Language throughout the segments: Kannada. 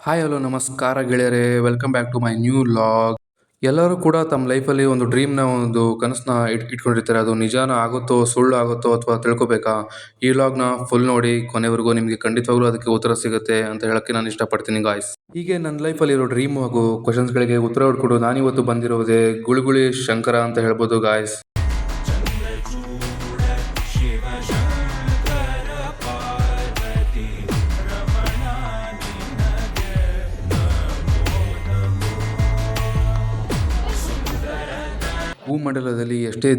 ಹಾಯ್ ಹಲೋ ನಮಸ್ಕಾರ ಗೆಳೆಯರೇ, welcome back to my new vlog. ಎಲ್ಲರೂ ಕೂಡ ತಮ್ಮ ಲೈಫಲ್ಲಿ ಒಂದು ಡ್ರೀಮ್ನ ಒಂದು ಕನಸನ್ನ ಇಟ್ಕೊಂಡಿರ್ತಾರೆ. ಅದು ನಿಜಾನ ಆಗುತ್ತೋ ಸುಳ್ಳು ಆಗುತ್ತೋ ಅಥವಾ ತಿಳ್ಕೊಬೇಕಾ? ಈ ಲಾಗ್ನ ಫುಲ್ ನೋಡಿ ಕೊನೆವರೆಗೂ ನಿಮಗೆ ಖಂಡಿತವಾಗ್ಲೂ ಅದಕ್ಕೆ ಉತ್ತರ ಸಿಗುತ್ತೆ ಅಂತ ಹೇಳಕ್ಕೆ ನಾನು ಇಷ್ಟಪಡ್ತೀನಿ ಗಾಯ್ಸ್. ಹೀಗೆ ನನ್ನ ಲೈಫಲ್ಲಿ ಇರೋ ಡ್ರೀಮ್ ಹಾಗೂ ಕ್ವಶನ್ಸ್ಗಳಿಗೆ ಉತ್ತರ ಹುಡ್ಕೊಂಡು ನಾನಿವತ್ತು ಬಂದಿರೋದೇ ಗುಳುಗುಳಿ ಶಂಕರ ಅಂತ ಹೇಳ್ಬೋದು ಗಾಯ್ಸ್. ಭೂಮಂಡಲದಲ್ಲಿ ಎಷ್ಟೇ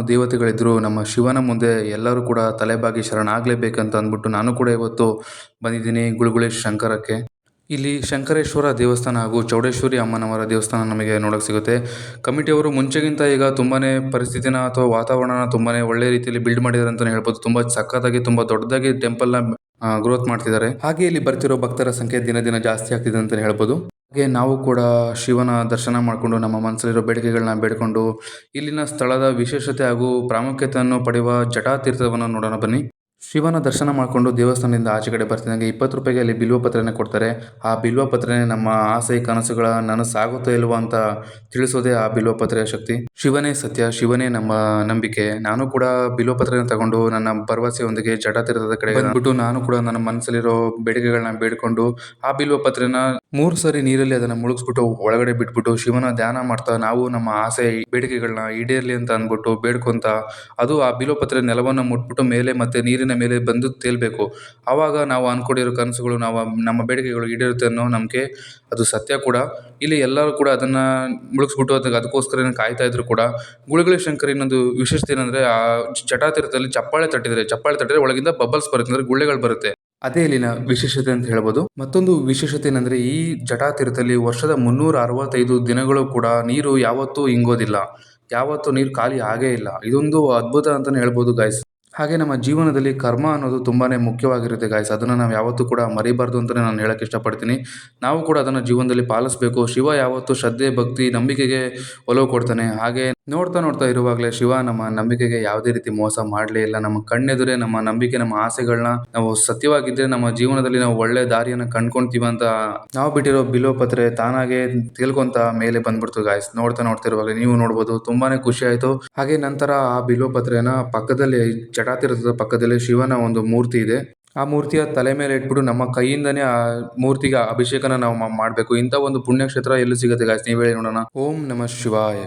ದೇವತೆಗಳಿದ್ದರೂ ನಮ್ಮ ಶಿವನ ಮುಂದೆ ಎಲ್ಲರೂ ಕೂಡ ತಲೆಬಾಗಿ ಶರಣಾಗಲೇಬೇಕಂತ ಅಂದ್ಬಿಟ್ಟು ನಾನು ಕೂಡ ಇವತ್ತು ಬಂದಿದ್ದೀನಿ ಗುಳುಗುಳಿ ಶಂಕರಕ್ಕೆ. ಇಲ್ಲಿ ಶಂಕರೇಶ್ವರ ದೇವಸ್ಥಾನ ಹಾಗೂ ಚೌಡೇಶ್ವರಿ ಅಮ್ಮನವರ ದೇವಸ್ಥಾನ ನಮಗೆ ನೋಡೋಕೆ ಸಿಗುತ್ತೆ. ಕಮಿಟಿಯವರು ಮುಂಚೆಗಿಂತ ಈಗ ತುಂಬಾ ಪರಿಸ್ಥಿತಿನ ಅಥವಾ ವಾತಾವರಣನ ತುಂಬಾ ಒಳ್ಳೆ ರೀತಿಯಲ್ಲಿ ಬಿಲ್ಡ್ ಮಾಡಿದ್ದಾರೆ ಅಂತಲೇ ಹೇಳ್ಬೋದು. ತುಂಬ ಸಖತ್ತಾಗಿ ತುಂಬ ದೊಡ್ಡದಾಗಿ ಟೆಂಪಲ್ನ ಗ್ರೋತ್ ಮಾಡ್ತಿದ್ದಾರೆ. ಹಾಗೆ ಇಲ್ಲಿ ಬರ್ತಿರೋ ಭಕ್ತರ ಸಂಖ್ಯೆ ದಿನ ದಿನ ಜಾಸ್ತಿ ಆಗ್ತಿದೆ ಅಂತಲೇ ಹೇಳ್ಬೋದು. ಹಾಗೆ ನಾವು ಕೂಡ ಶಿವನ ದರ್ಶನ ಮಾಡಿಕೊಂಡು ನಮ್ಮ ಮನಸ್ಸಲ್ಲಿರೋ ಬೇಡಿಕೆಗಳನ್ನ ಬೇಡ್ಕೊಂಡು ಇಲ್ಲಿನ ಸ್ಥಳದ ವಿಶೇಷತೆ ಹಾಗೂ ಪ್ರಾಮುಖ್ಯತೆಯನ್ನು ಪಡೆಯುವ ಜಟಾತೀರ್ಥವನ್ನು ನೋಡೋಣ ಬನ್ನಿ. ಶಿವನ ದರ್ಶನ ಮಾಡಿಕೊಂಡು ದೇವಸ್ಥಾನದಿಂದ ಆಚೆ ಕಡೆ ಬರ್ತಿದ್ದಂಗೆ 20 ರೂಪಾಯಿಗೆ ಅಲ್ಲಿ ಬಿಲ್ವಪತ್ರೆನ ಕೊಡ್ತಾರೆ. ಆ ಬಿಲ್ವಪತ್ರೆನೇ ನಮ್ಮ ಆಸೆ ಕನಸುಗಳ ನನಸಾಗುತ್ತೋ ಇಲ್ವೋ ಅಂತ ತಿಳಿಸೋದೇ ಆ ಬಿಲ್ವಪತ್ರೆಯ ಶಕ್ತಿ. ಶಿವನೇ ಸತ್ಯ, ಶಿವನೇ ನಮ್ಮ ನಂಬಿಕೆ. ನಾನು ಕೂಡ ಬಿಲ್ವಪತ್ರೆನ ತಗೊಂಡು ನನ್ನ ಭರವಸೆಯೊಂದಿಗೆ ಜಟಾತೀರ್ಥದ ಕಡೆ ಬಂದ್ಬಿಟ್ಟು ನಾನು ಕೂಡ ನನ್ನ ಮನಸ್ಸಲ್ಲಿರೋ ಬೇಡಿಕೆಗಳನ್ನ ಬೇಡ್ಕೊಂಡು ಆ ಬಿಲ್ವಪತ್ರೆನ 3 ಸರಿ ನೀರಲ್ಲಿ ಅದನ್ನ ಮುಳುಗಿಸ್ಬಿಟ್ಟು ಒಳಗಡೆ ಬಿಟ್ಬಿಟ್ಟು ಶಿವನ ಧ್ಯಾನ ಮಾಡ್ತಾ ನಾವು ನಮ್ಮ ಆಸೆ ಬೇಡಿಕೆಗಳನ್ನ ಈಡೇರ್ಲಿ ಅಂತ ಅಂದ್ಬಿಟ್ಟು ಬೇಡ್ಕೊಂತ ಅದು ಆ ಬಿಲ್ವಪತ್ರೆ ನೆಲವನ್ನು ಮುಟ್ಬಿಟ್ಟು ಮೇಲೆ ಮತ್ತೆ ನೀರಿನ ಮೇಲೆ ಬಂದು ತೇಲ್ಬೇಕು. ಆವಾಗ ನಾವು ಅನ್ಕೊಂಡಿರೋ ಕನಸುಗಳು ನಮ್ಮ ಬೇಡಿಕೆಗಳು ಈಡೇರುತ್ತೆ ಅನ್ನೋ ನಂಬಿಕೆ ಅದು ಸತ್ಯ ಕೂಡ. ಇಲ್ಲಿ ಎಲ್ಲರೂ ಕೂಡ ಅದನ್ನ ಮುಳುಗಿಸ್ಬಿಟ್ಟು ಅದಕ್ಕೋಸ್ಕರ ಕಾಯ್ತಾ ಇದ್ರು ಕೂಡ. ಗುಳುಗುಳಿ ಶಂಕರ ಇನ್ನೊಂದು ವಿಶೇಷತೆ ಏನಂದ್ರೆ ಆ ಜಟಾತೀರ್ಥದಲ್ಲಿ ಚಪ್ಪಾಳೆ ತಟ್ಟಿದ್ರೆ ಒಳಗಿಂದ ಬಬಲ್ಸ್ ಬರುತ್ತೆ, ಅಂದ್ರೆ ಗುಳ್ಳೆಗಳು ಬರುತ್ತೆ. ಅದೇ ಇಲ್ಲಿನ ವಿಶೇಷತೆ ಅಂತ ಹೇಳ್ಬೋದು. ಮತ್ತೊಂದು ವಿಶೇಷತೆ ಏನಂದ್ರೆ ಈ ಜಟಾತೀರ್ಥದಲ್ಲಿ ವರ್ಷದ 365 ದಿನಗಳು ಕೂಡ ನೀರು ಯಾವತ್ತೂ ಇಂಗೋದಿಲ್ಲ, ಯಾವತ್ತೂ ನೀರು ಖಾಲಿ ಆಗೇ ಇಲ್ಲ. ಇದೊಂದು ಅದ್ಭುತ ಅಂತಾನೆ ಹೇಳ್ಬೋದು ಗಾಯ್ಸ್. ಹಾಗೆ ನಮ್ಮ ಜೀವನದಲ್ಲಿ ಕರ್ಮ ಅನ್ನೋದು ತುಂಬಾನೇ ಮುಖ್ಯವಾಗಿರುತ್ತೆ ಗಾಯ್ಸ್. ಅದನ್ನು ನಾವು ಯಾವತ್ತೂ ಕೂಡ ಮರಿಬಾರ್ದು ಅಂತಲೇ ನಾನು ಹೇಳಕ್ಕೆ ಇಷ್ಟಪಡ್ತೀನಿ. ನಾವು ಕೂಡ ಅದನ್ನು ಜೀವನದಲ್ಲಿ ಪಾಲಿಸಬೇಕು. ಶಿವ ಯಾವತ್ತೂ ಶ್ರದ್ಧೆ ಭಕ್ತಿ ನಂಬಿಕೆಗೆ ಒಲವು ಕೊಡ್ತಾನೆ. ಹಾಗೆ ನೋಡ್ತಾ ಇರುವಾಗಲೇ ಶಿವ ನಮ್ಮ ನಂಬಿಕೆಗೆ ಯಾವುದೇ ರೀತಿ ಮೋಸ ಮಾಡಲೇ ಇಲ್ಲ. ನಮ್ಮ ಕಣ್ಣೆದುರೇ ನಮ್ಮ ನಂಬಿಕೆ ನಮ್ಮ ಆಸೆಗಳನ್ನ ನಾವು ಸತ್ಯವಾಗಿದ್ದರೆ ನಮ್ಮ ಜೀವನದಲ್ಲಿ ನಾವು ಒಳ್ಳೆ ದಾರಿಯನ್ನು ಕಂಡ್ಕೊಳ್ತೀವಿ ಅಂತ ನಾವು ಬಿಟ್ಟಿರೋ ಬಿಲ್ವಪತ್ರೆ ತಾನಾಗೆ ತೇಲ್ಕೊಂತ ಮೇಲೆ ಬಂದ್ಬಿಡ್ತು ಗಾಯ್ಸ್. ನೋಡ್ತಾ ಇರುವಾಗಲೇ ನೀವು ನೋಡ್ಬೋದು, ತುಂಬಾನೇ ಖುಷಿ ಆಯ್ತು. ಹಾಗೆ ನಂತರ ಆ ಬಿಲ್ವಪತ್ರೆನ ಪಕ್ಕದಲ್ಲಿ ಜಟಾತೀರ್ಥದ ಪಕ್ಕದಲ್ಲಿ ಶಿವನ ಒಂದು ಮೂರ್ತಿ ಇದೆ. ಆ ಮೂರ್ತಿಯ ತಲೆ ಮೇಲೆ ಇಟ್ಬಿಟ್ಟು ನಮ್ಮ ಕೈಯಿಂದನೇ ಆ ಮೂರ್ತಿಗೆ ಅಭಿಷೇಕನ ನಾವು ಮಾಡಬೇಕು. ಇಂಥ ಒಂದು ಪುಣ್ಯಕ್ಷೇತ್ರ ಎಲ್ಲಿ ಸಿಗುತ್ತೆ ಗಾಯ್ಸ್, ನೀವೇ ನೋಡೋಣ. ಓಂ ನಮಃ ಶಿವಾಯ.